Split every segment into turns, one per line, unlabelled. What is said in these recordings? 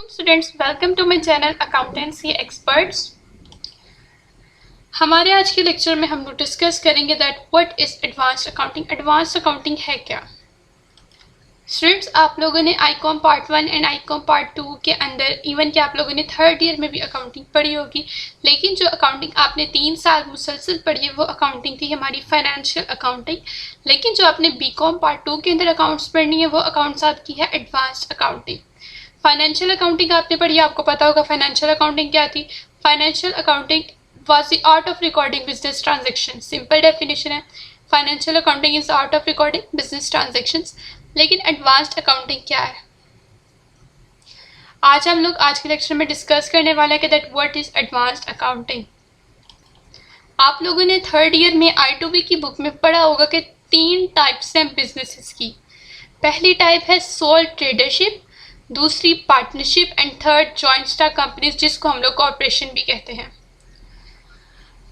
अस्सलाम students, welcome to my channel accountancy experts. हमारे आज के लेक्चर में हम लोग डिस्कस करेंगे that what is advanced accounting. Advanced accounting है क्या? स्टूडेंट्स, आप लोगों ने ICom part 1 and ICom part 2 के अंदर इवन कि आप लोगों ने थर्ड ईयर में भी अकाउंटिंग पढ़ी होगी, लेकिन जो अकाउंटिंग आपने 3 साल मुसलसल पढ़ी है वो अकाउंटिंग थी हमारी फाइनेंशियल अकाउंटिंग। लेकिन जो आपने बीकॉम पार्ट 2 के अंदर अकाउंट्स पढ़नी है वो अकाउंट्स आपकी है एडवांस्ड अकाउंटिंग। फाइनेंशियल अकाउंटिंग आपने पढ़ी, आपको पता होगा फाइनेंशियल अकाउंटिंग क्या थी। Financial accounting was the art of recording business transaction. Simple definition है, financial accounting is art of recording business transactions. लेकिन एडवांस्ड अकाउंटिंग क्या है? आज हम लोग आज के लेक्चर में डिस्कस करने वाले हैं कि that what is advanced accounting. आप लोगों ने थर्ड ईयर में I2B की बुक में पढ़ा होगा कि 3 टाइप्स हैं बिजनेसेस की। पहली टाइप है सोल ट्रेडरशिप, दूसरी partnership and third joint stock companies, जिसको हम लोग कॉर्पोरेशन भी कहते हैं।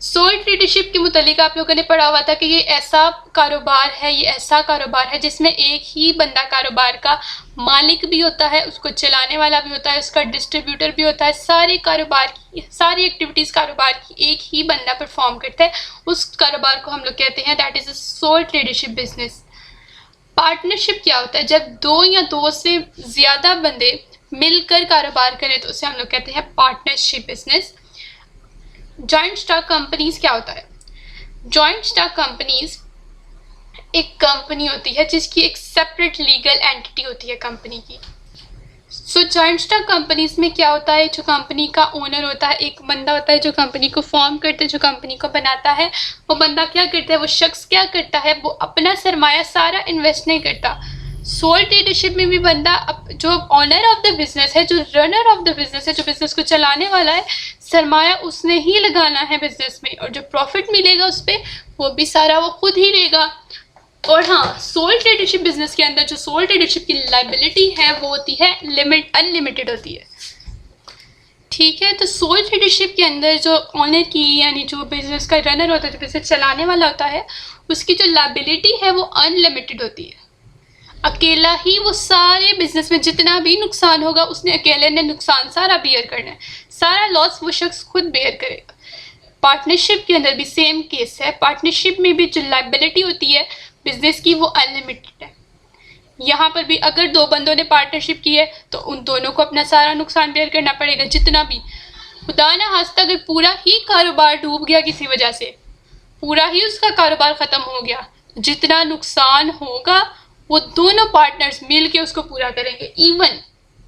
सोल ट्रेडरशिप के मुतालिक आप लोगों ने पढ़ा हुआ था कि ये ऐसा कारोबार है, ये ऐसा कारोबार है जिसमें एक ही बंदा कारोबार का मालिक भी होता है, उसको चलाने वाला भी होता है, उसका डिस्ट्रीब्यूटर भी होता है। सारे कारोबार की सारी एक्टिविटीज़ कारोबार की एक ही बंदा परफॉर्म करता है। उस कारोबार को हम लोग कहते हैं that is a sole tradership business. Partnership क्या होता है? जब 2 या 2 से ज़्यादा बंदे मिलकर कारोबार करें तो उसे हम लोग कहते हैं partnership business. Joint stock companies क्या होता है? जॉइंट स्टॉक कंपनीज एक कंपनी होती है जिसकी एक सेपरेट लीगल एंटिटी होती है कंपनी की। सो जॉइंट स्टॉक कंपनीज में क्या होता है, जो कंपनी का ओनर होता है एक बंदा होता है जो कंपनी को फॉर्म करता है, जो कंपनी को बनाता है। वो बंदा क्या करता है, वो शख्स क्या करता है, वो अपना सरमाया सारा इन्वेस्ट नहीं करता। सोल ट्रेडरशिप में भी बंदा जो ऑनर ऑफ द बिजनेस है, जो रनर ऑफ द बिजनेस है, जो बिजनेस को चलाने वाला है, सरमाया उसने ही लगाना है बिजनेस में, और जो प्रॉफिट मिलेगा उस पर वो भी सारा वो खुद ही लेगा। और हाँ, सोल ट्रेडरशिप बिजनेस के अंदर जो सोल ट्रेडरशिप की लायबिलिटी है वो होती है अनलिमिटेड होती है। ठीक है, तो सोल ट्रेडरशिप के अंदर जो ऑनर की यानी जो बिजनेस का रनर होता है, जो बिजनेस चलाने वाला होता है, उसकी जो लायबिलिटी है वो अनलिमिटेड होती है। अकेला ही वो सारे बिजनेस में जितना भी नुकसान होगा उसने अकेले ने नुकसान सारा बेयर करना है, सारा लॉस वो शख्स खुद बेयर करेगा। पार्टनरशिप के अंदर भी सेम केस है। पार्टनरशिप में भी जो लायबिलिटी होती है बिजनेस की वो अनलिमिटेड है। यहाँ पर भी अगर 2 बंदों ने पार्टनरशिप की है तो उन दोनों को अपना सारा नुकसान बेयर करना पड़ेगा, जितना भी। खुदा ना खास्ता अगर पूरा ही कारोबार डूब गया किसी वजह से, पूरा ही उसका कारोबार ख़त्म हो गया, जितना नुकसान होगा वो दोनों पार्टनर्स मिल के उसको पूरा करेंगे। इवन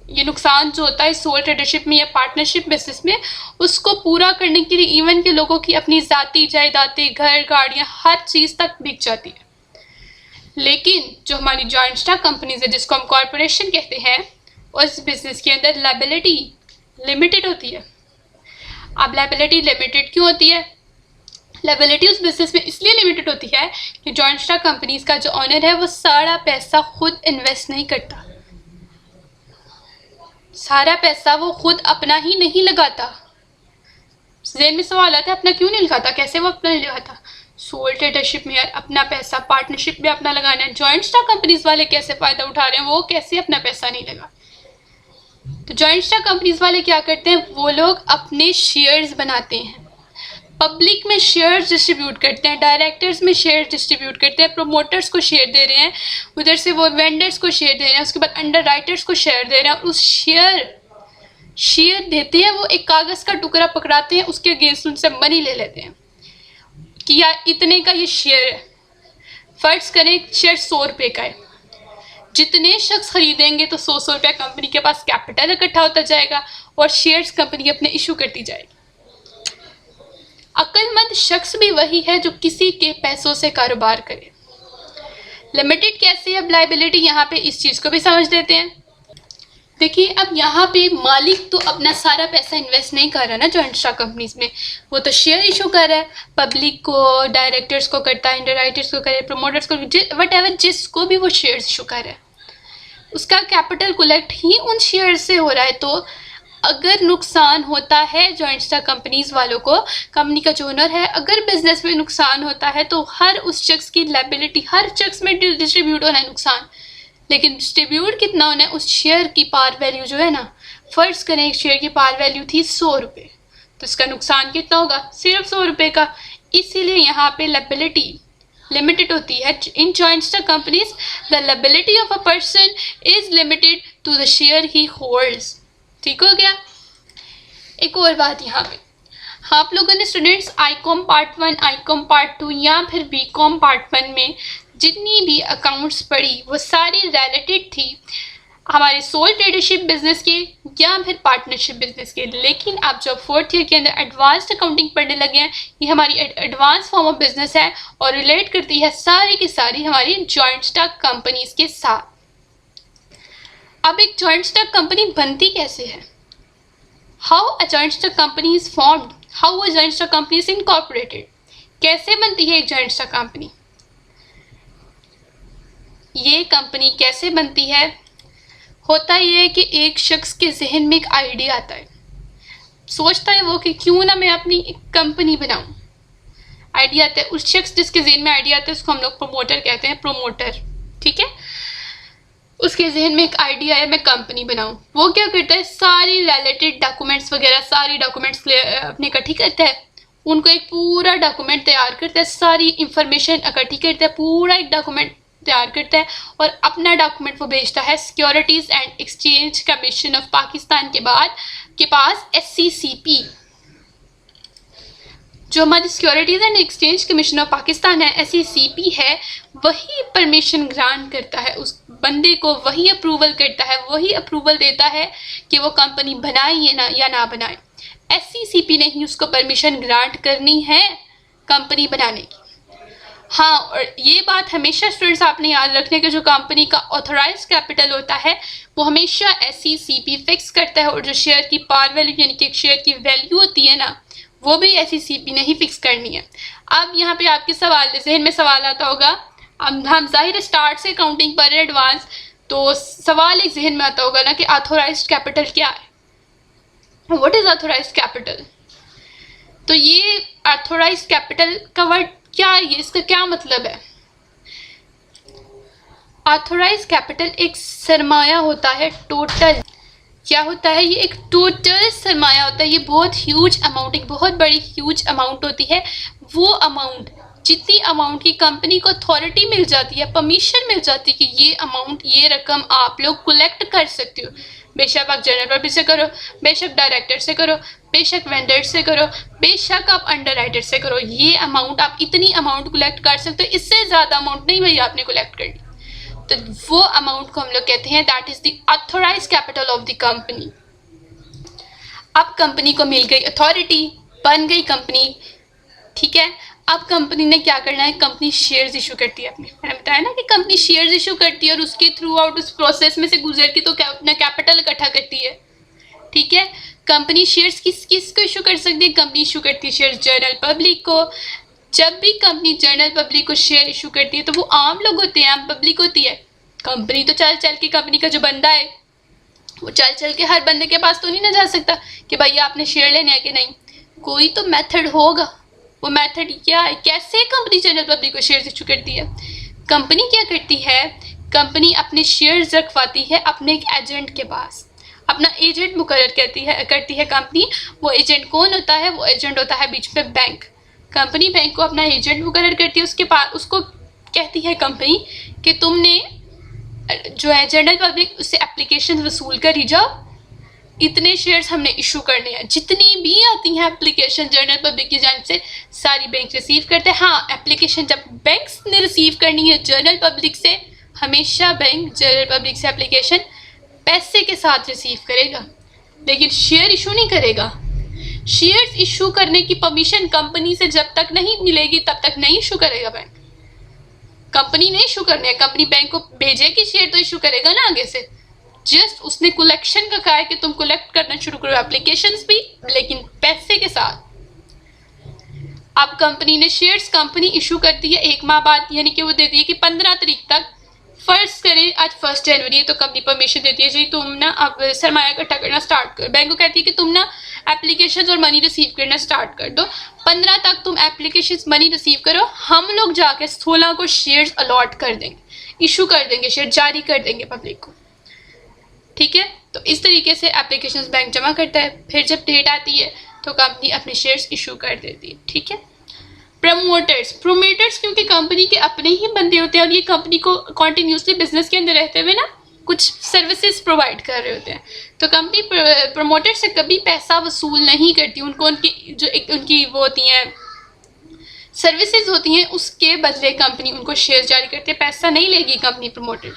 ये नुकसान जो होता है सोल ट्रेडरशिप में या पार्टनरशिप बिजनेस में, उसको पूरा करने के लिए इवन के लोगों की अपनी ज़ाती जायदादें, घर, गाड़ियाँ, हर चीज़ तक बिक जाती है। लेकिन जो हमारी जॉइंट स्टॉक कंपनीज है, जिसको हम कॉर्पोरेशन कहते हैं, उस बिजनेस के अंदर लायबिलिटी लिमिटेड होती है। अब लायबिलिटी लिमिटेड क्यों होती है? लायबिलिटी उस बिजनेस में इसलिए लिमिटेड होती है कि जॉइंट स्टॉक कंपनीज का जो ऑनर है वो सारा पैसा खुद इन्वेस्ट नहीं करता, सारा पैसा वो खुद अपना ही नहीं लगाता। ज़हन में सवाल आता है, अपना क्यों नहीं लगाता, कैसे वो अपना नहीं लगाता? सोल ट्रेडरशिप में यार अपना पैसा, पार्टनरशिप में अपना लगाना है। जॉइंट स्टॉक कंपनीज वाले कैसे फ़ायदा उठा रहे हैं, वो कैसे अपना पैसा नहीं लगा? तो जॉइंट स्टॉक कंपनीज वाले क्या करते हैं, वो लोग अपने शेयर्स बनाते हैं, पब्लिक में शेयर्स डिस्ट्रीब्यूट करते हैं, डायरेक्टर्स में शेयर डिस्ट्रीब्यूट करते हैं, प्रोमोटर्स को शेयर दे रहे हैं, उधर से वो वेंडर्स को शेयर दे रहे हैं, उसके बाद अंडर राइटर्स को शेयर दे रहे हैं। उस शेयर देते हैं, वो एक कागज़ का टुकड़ा पकड़ाते हैं, उसके अगेंस्ट उनसे मनी ले लेते हैं कि यार इतने का ये शेयर है। फर्ज करें शेयर 100 रुपये का है, जितने शख्स खरीदेंगे तो 100 रुपया कंपनी के पास कैपिटल इकट्ठा होता जाएगा और शेयर्स कंपनी अपने इशू करती जाएगी। अक्लमंद शख्स भी वही है जो किसी के पैसों से कारोबार करे। लिमिटेड कैसे है लायबिलिटी, यहाँ पे इस चीज़ को भी समझ लेते हैं। देखिए, अब यहाँ पे मालिक तो अपना सारा पैसा इन्वेस्ट नहीं कर रहा ना जॉइंट स्टॉक कंपनीज में, वो तो शेयर इशू कर रहा है, पब्लिक को, डायरेक्टर्स को करता है, अंडरराइटर्स को करे, प्रोमोटर्स को, वट एवर जिसको भी वो शेयर्स इशू कर रहा है, उसका कैपिटल कलेक्ट ही उन शेयर से हो रहा है। तो अगर नुकसान होता है जॉइंट स्टॉक कंपनीज वालों को, कंपनी का जो ओनर है, अगर बिजनेस में नुकसान होता है तो हर उस शख्स की लायबिलिटी हर शख्स में डिस्ट्रीब्यूट होना है नुकसान। लेकिन डिस्ट्रीब्यूट कितना होना है, उस शेयर की पार वैल्यू जो है ना फ़र्ज़ करें एक शेयर की पार वैल्यू थी 100 रुपये, तो इसका नुकसान कितना होगा? सिर्फ 100 रुपये का। इसीलिए यहाँ पे लायबिलिटी लिमिटेड होती है। In joint stock companies the liability of a person is limited to the share he holds. ठीक हो गया। एक और बात यहाँ पे, आप लोगों ने students Icom part 1, Icom part 2 या फिर बीकॉम पार्ट 1 में जितनी भी अकाउंट्स पढ़ी वो सारी रिलेटेड थी हमारे सोल ट्रेडरशिप बिजनेस के या फिर पार्टनरशिप बिजनेस के। लेकिन आप जब 4th ईयर के अंदर एडवांस्ड अकाउंटिंग पढ़ने लगे हैं, ये हमारी एडवांस फॉर्म ऑफ बिजनेस है और रिलेट करती है सारी की सारी हमारी जॉइंट स्टॉक कंपनीज के साथ। अब एक जॉइंट स्टॉक कंपनी बनती कैसे है? How a joint stock company is formed, how a joint stock company is incorporated. कैसे बनती है एक जॉइंट स्टॉक कंपनी? ये कंपनी कैसे बनती है? होता यह है कि एक शख्स के जहन में एक आइडिया आता है, सोचता है वो कि क्यों ना मैं अपनी एक कंपनी बनाऊं। आइडिया आता है, उस शख्स जिसके जहन में आइडिया आता है उसको हम लोग प्रमोटर कहते हैं, प्रमोटर। ठीक है, उसके जहन में एक आइडिया है मैं कंपनी बनाऊं। वो क्या करता है, सारी रिलेटेड डॉक्यूमेंट्स वगैरह सारी डॉक्यूमेंट्स अपने इकट्ठी करता है, उनको एक पूरा डॉक्यूमेंट तैयार करता है, सारी इंफॉर्मेशन इकट्ठी करता है, पूरा एक डॉक्यूमेंट तैयार करता है और अपना डॉक्यूमेंट वो भेजता है securities and exchange commission of Pakistan के पास SCCP। जो हमारी securities and exchange commission of Pakistan है, SCCP है, वही परमिशन ग्रांट करता है उस बंदे को, वही अप्रूवल करता है, वही अप्रूवल देता है कि वो कंपनी बनाए या ना बनाए। SCCP ने ही उसको परमिशन ग्रांट करनी है कंपनी बनाने की। हाँ, और ये बात हमेशा स्टूडेंट्स आपने याद रखने कि जो कंपनी का ऑथराइज्ड कैपिटल होता है वो हमेशा SCCP फिक्स करता है, और जो शेयर की पार वैल्यू यानी कि एक शेयर की वैल्यू होती है ना, वो भी SCCP ने ही फिक्स करनी है। अब यहाँ पे आपके जहन में सवाल आता होगा, अब हम जाहिर स्टार्ट से अकाउंटिंग पर एडवांस, तो सवाल एक जहन में आता होगा ना कि ऑथराइज्ड कैपिटल क्या है, व्हाट इज ऑथराइज्ड कैपिटल। तो ये ऑथराइज्ड कैपिटल का वर्ड क्या है, इसका क्या मतलब है? ऑथराइज्ड कैपिटल एक सरमाया होता है, टोटल क्या होता है, ये एक टोटल सरमाया होता है। ये बहुत ह्यूज अमाउंट, एक बहुत बड़ी ह्यूज अमाउंट होती है। वो अमाउंट, जितनी अमाउंट की कंपनी को अथॉरिटी मिल जाती है, परमिशन मिल जाती है कि ये अमाउंट, ये रकम आप लोग कलेक्ट कर सकते हो। बेशक आप जनरल पब्लिक से करो, बेशक डायरेक्टर से करो, बेशक वेंडर से करो, बेशक आप अंडर राइटर से करो, ये अमाउंट आप इतनी अमाउंट कलेक्ट कर सकते हो, इससे ज़्यादा अमाउंट नहीं भैया आपने कलेक्ट करनी। तो वो अमाउंट को हम लोग कहते हैं that is the authorised capital of the company. अब कंपनी को मिल गई अथॉरिटी, बन गई कंपनी, ठीक है। अब कंपनी ने क्या करना है, कंपनी शेयर्स इशू करती है अपने, मैंने बताया ना कि कंपनी शेयर्स इशू करती है और उसके थ्रू आउट उस प्रोसेस में से गुजर के तो अपना कैपिटल इकट्ठा करती है, ठीक है। कंपनी शेयर्स किस को इशू कर सकती है, कंपनी इशू करती है शेयर्स जनरल पब्लिक को। जब भी कंपनी जनरल पब्लिक को शेयर इशू करती है तो वो आम लोग होते हैं, आम पब्लिक होती है। कंपनी तो चल चल के, कंपनी का जो बंदा है वो चल चल के हर बंदे के पास तो नहीं ना जा सकता कि भैया आपने शेयर लेने हैं कि नहीं, कोई तो मेथड होगा। वो मेथड क्या है, कैसे कंपनी जनरल पब्लिक को शेयर इशू करती है? कंपनी क्या करती है, कंपनी अपने शेयर्स रखवाती है अपने एक एजेंट के पास, अपना एजेंट मुकर्रर करती है कंपनी। वो एजेंट कौन होता है, वो एजेंट होता है बीच में बैंक। कंपनी बैंक को अपना एजेंट मुकर्रर करती है, उसके पास उसको कहती है कंपनी कि तुमने जो है जनरल पब्लिक उससे एप्लीकेशन वसूल कर ही जाओ, इतने शेयर्स हमने इशू करने हैं। जितनी भी आती हैं एप्लीकेशन जनरल पब्लिक की जानिब से सारी बैंक रिसीव करते हैं। हाँ, एप्लीकेशन जब बैंक ने रिसीव करनी है जनरल पब्लिक से, हमेशा बैंक जनरल पब्लिक से एप्लीकेशन पैसे के साथ रिसीव करेगा, लेकिन शेयर इशू नहीं करेगा। शेयर्स इशू करने की परमिशन कंपनी से जब तक नहीं मिलेगी तब तक नहीं इशू करेगा बैंक। कंपनी ने इशू करने हैं, कंपनी बैंक को भेजेगी शेयर तो इशू करेगा ना आगे से। जस्ट उसने कलेक्शन का कहा है कि तुम कलेक्ट करना शुरू करो एप्लीकेशंस भी, लेकिन पैसे के साथ। अब कंपनी ने शेयर्स कंपनी इशू करती है 1 माह बाद, यानी कि वो देती है कि 15 तारीख तक, फर्ज करें आज 1 जनवरी है तो कंपनी परमिशन देती है जी तुम ना अब सरमाया इकट्ठा करना स्टार्ट करो। बैंक को कहती है कि तुम ना एप्लीकेशंस और मनी रिसीव करना स्टार्ट कर दो, 15 तक तुम एप्लीकेशंस मनी रिसीव करो, हम लोग जाके 16 को शेयर्स अलॉट कर देंगे, इशू कर देंगे, शेयर जारी कर देंगे पब्लिक को, ठीक है। तो इस तरीके से एप्लीकेशंस बैंक जमा करता है। फिर जब डेट आती है तो कंपनी अपने शेयर्स इशू कर देती है। ठीक है। प्रोमोटर्स क्योंकि कंपनी के अपने ही बंदे होते हैं और ये कंपनी को कॉन्टीन्यूसली बिजनेस के अंदर रहते हुए ना कुछ सर्विसेज प्रोवाइड कर रहे होते हैं, तो कंपनी प्रमोटर से कभी पैसा वसूल नहीं करती। उनको उनकी वो होती हैं सर्विसेज होती हैं, उसके बदले कंपनी उनको शेयर जारी करती है, पैसा नहीं लेगी कंपनी प्रमोटर।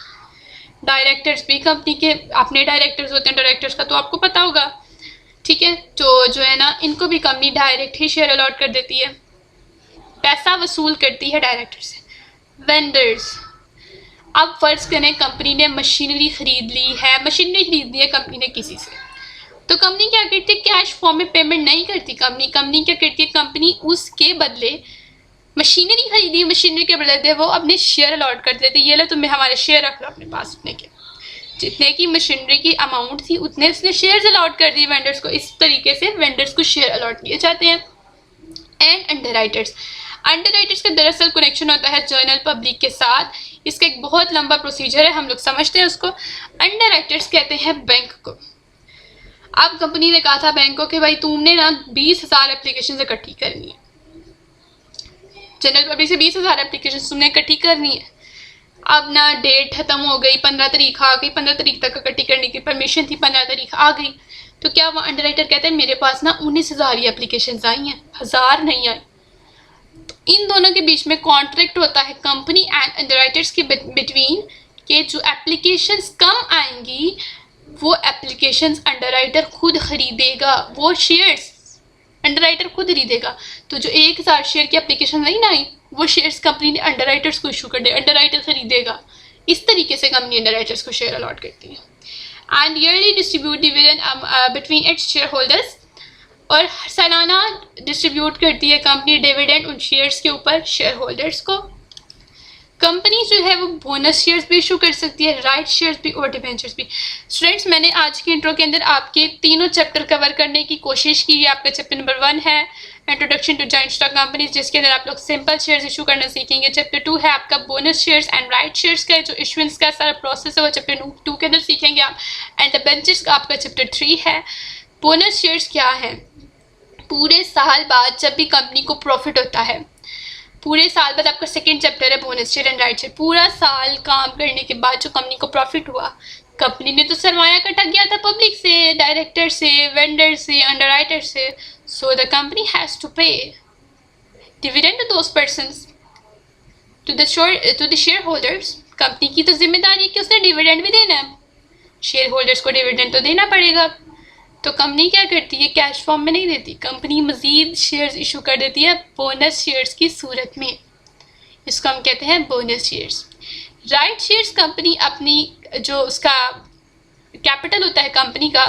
डायरेक्टर्स भी कंपनी के अपने डायरेक्टर्स होते हैं, डायरेक्टर्स का तो आपको पता होगा। ठीक है। तो जो है ना इनको भी कंपनी डायरेक्ट ही शेयर अलॉट कर देती है, पैसा वसूल करती है डायरेक्टर से। वेंडर्स, अब फर्ज करें कंपनी ने मशीनरी खरीद ली है कंपनी ने किसी से, तो कंपनी क्या करती है, कैश फॉर्म में पेमेंट नहीं करती कंपनी क्या करती है, कंपनी उसके बदले मशीनरी खरीदी, मशीनरी के बदले वो अपने शेयर अलॉट कर देती है। ये लो तुम्हें हमारे शेयर रख लो अपने पास, उतने के जितने की मशीनरी की अमाउंट थी उतने उसने शेयर्स अलॉट कर दिए वेंडर्स को। इस तरीके से वेंडर्स को शेयर अलॉट किए जाते हैं। एंड अंडरराइटर्स का दरअसल कनेक्शन होता है जनरल पब्लिक के साथ। इसका एक बहुत लंबा प्रोसीजर है, हम लोग समझते हैं उसको। अंडरराइटर्स कहते हैं बैंक को। अब कंपनी ने कहा था बैंक को कि भाई तुमने ना 20,000 एप्लीकेशन इकट्ठी करनी है, जनरल पब्लिक से 20,000 एप्लीकेशन तुमने इकट्ठी करनी है। अब ना डेट खत्म हो गई, 15 तारीख आ गई, 15 तारीख तक इकट्ठी करने की परमिशन थी, 15 तारीख आ गई, तो क्या वो अंडरराइटर कहते हैं मेरे पास ना 19,000 ही एप्लीकेशन आई हैं, 1000 नहीं आई। तो इन दोनों के बीच में कॉन्ट्रैक्ट होता है कंपनी एंड अंडरराइटर्स के बिटवीन के जो एप्लीकेशंस कम आएंगी वो एप्लीकेशंस अंडरराइटर खुद खरीदेगा, वो शेयर्स अंडरराइटर खुद खरीदेगा। तो जो 1000 शेयर की एप्लीकेशन नहीं ना आई वो शेयर्स कंपनी ने अंडरराइटर्स को इशू कर दे, अंडरराइटर खरीदेगा। इस तरीके से कंपनी अंडरराइटर्स को शेयर अलॉट करती है। And yearly distribute dividend between its share holders, और सालाना डिस्ट्रीब्यूट करती है कंपनी डिविडेंड उन शेयर्स के ऊपर शेयर होल्डर्स को। कंपनी जो है वो बोनस शेयर्स भी इशू कर सकती है, राइट शेयर्स भी और डिबेंचर्स भी। स्टूडेंट्स, मैंने आज के इंट्रो के अंदर आपके तीनों चैप्टर कवर करने की कोशिश की है। आपका चैप्टर नंबर 1 है introduction to joint stock companies, जिसके अंदर आप लोग सिंपल शेयर्स इशू करना सीखेंगे। चैप्टर 2 है आपका bonus shares and right shares का जो इशुएंस का सारा प्रोसेस है वो चैप्टर 2 के अंदर सीखेंगे आप। एंड डिबेंचर्स का आपका चैप्टर 3 है। बोनस शेयर्स क्या है, पूरे साल बाद जब भी कंपनी को प्रॉफिट होता है, पूरे साल बाद आपका सेकंड चैप्टर है bonus share and right share. पूरा साल काम करने के बाद जो कंपनी को प्रॉफिट हुआ, कंपनी ने तो सरमाया इकट्ठा किया था पब्लिक से, डायरेक्टर से, वेंडर से, अंडरराइटर से, so the company has to pay dividend to those persons, to the share holders. Company की तो जिम्मेदारी है कि उसने डिविडेंड भी देना है, शेयर होल्डर्स को डिविडेंड तो देना पड़ेगा। तो कंपनी क्या करती है, कैश फॉर्म में नहीं देती, कंपनी मजीद शेयर्स इशू कर देती है बोनस शेयर्स की सूरत में। इसको हम कहते हैं bonus shares. Right shares company अपनी जो उसका कैपिटल होता है कंपनी का,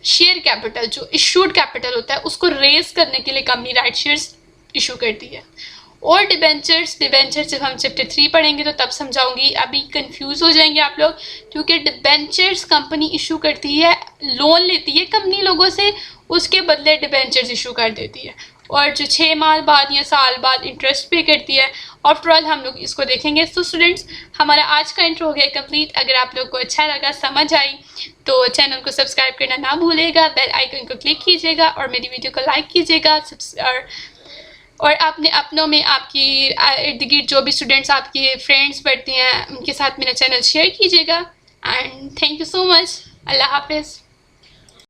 शेयर कैपिटल जो इशूड कैपिटल होता है उसको रेज करने के लिए कंपनी राइट शेयर्स इशू करती है। और डिबेंचर्स जब हम चैप्टर 3 पढ़ेंगे तो तब समझाऊंगी, अभी कंफ्यूज हो जाएंगे आप लोग, क्योंकि डिबेंचर्स कंपनी इशू करती है, लोन लेती है कंपनी लोगों से, उसके बदले डिबेंचर्स इशू कर देती है, और जो 6 माह बाद या साल बाद इंटरेस्ट पे करती है। आफ्टर ऑल हम लोग इसको देखेंगे। तो स्टूडेंट्स, हमारा आज का इंट्रो हो गया कंप्लीट। अगर आप लोग को अच्छा लगा, समझ आई, तो चैनल को सब्सक्राइब करना ना भूलेगा, बेल आइकन को क्लिक कीजिएगा और मेरी वीडियो को लाइक कीजिएगा। और अपने अपनों में आपकी इर्द गिर्द जो भी स्टूडेंट्स आपके फ्रेंड्स पढ़ते हैं उनके साथ मेरा चैनल शेयर कीजिएगा। And thank you so much. अल्लाह हाफिज़।